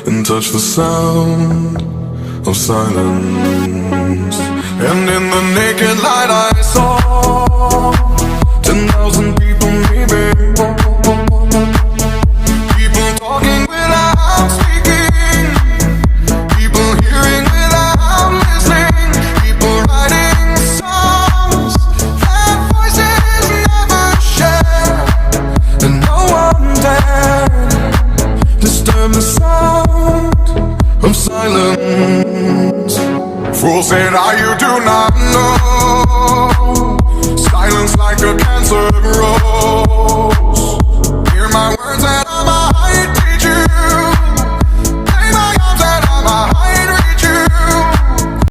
and touch the sound of silence. And in the naked light I saw 10,000 people maybe, people talking without speaking, people hearing without listening, people writing songs that voices never share, and no one dared disturb the sound of silence. Fool said, are you tonight?